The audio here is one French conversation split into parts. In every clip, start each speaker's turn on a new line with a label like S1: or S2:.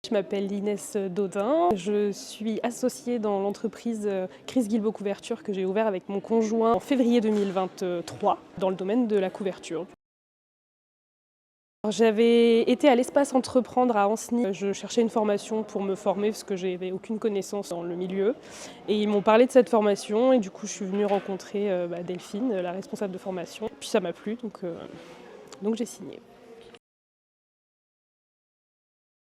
S1: Je m'appelle Inès Daudin, je suis associée dans l'entreprise Chris Guilbeault Couverture que j'ai ouvert avec mon conjoint en février 2023 dans le domaine de la couverture. J'avais été à l'espace Entreprendre à Ancenis. Je cherchais une formation pour me former parce que je n'avais aucune connaissance dans le milieu. Et ils m'ont parlé de cette formation et du coup je suis venue rencontrer Delphine, la responsable de formation. Puis ça m'a plu donc j'ai signé.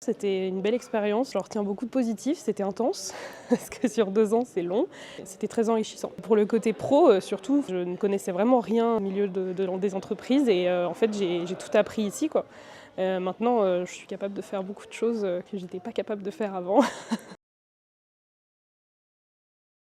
S1: C'était une belle expérience, je retiens beaucoup de positifs, c'était intense, parce que sur 2 ans c'est long. C'était très enrichissant. Pour le côté pro surtout, je ne connaissais vraiment rien au milieu des entreprises et en fait j'ai tout appris ici, quoi. Maintenant je suis capable de faire beaucoup de choses que j'étais pas capable de faire avant.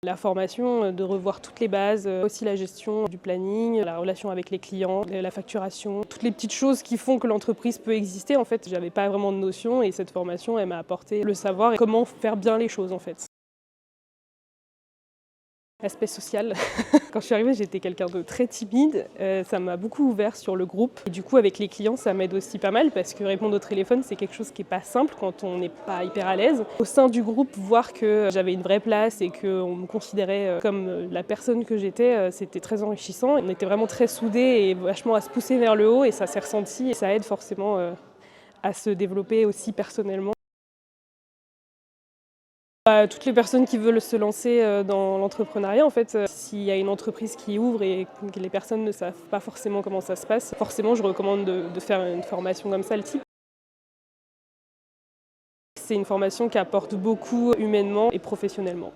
S1: La formation, de revoir toutes les bases, aussi la gestion du planning, la relation avec les clients, la facturation, toutes les petites choses qui font que l'entreprise peut exister. En fait, j'avais pas vraiment de notion et cette formation, elle m'a apporté le savoir et comment faire bien les choses en fait. Aspect social. Quand je suis arrivée, j'étais quelqu'un de très timide. Ça m'a beaucoup ouvert sur le groupe. Et du coup, avec les clients, ça m'aide aussi pas mal parce que répondre au téléphone, c'est quelque chose qui n'est pas simple quand on n'est pas hyper à l'aise. Au sein du groupe, voir que j'avais une vraie place et qu'on me considérait comme la personne que j'étais, c'était très enrichissant. On était vraiment très soudés et vachement à se pousser vers le haut et ça s'est ressenti. Et ça aide forcément à se développer aussi personnellement. Toutes les personnes qui veulent se lancer dans l'entrepreneuriat, en fait, s'il y a une entreprise qui ouvre et que les personnes ne savent pas forcément comment ça se passe, forcément je recommande de faire une formation comme ça, le type. C'est une formation qui apporte beaucoup humainement et professionnellement.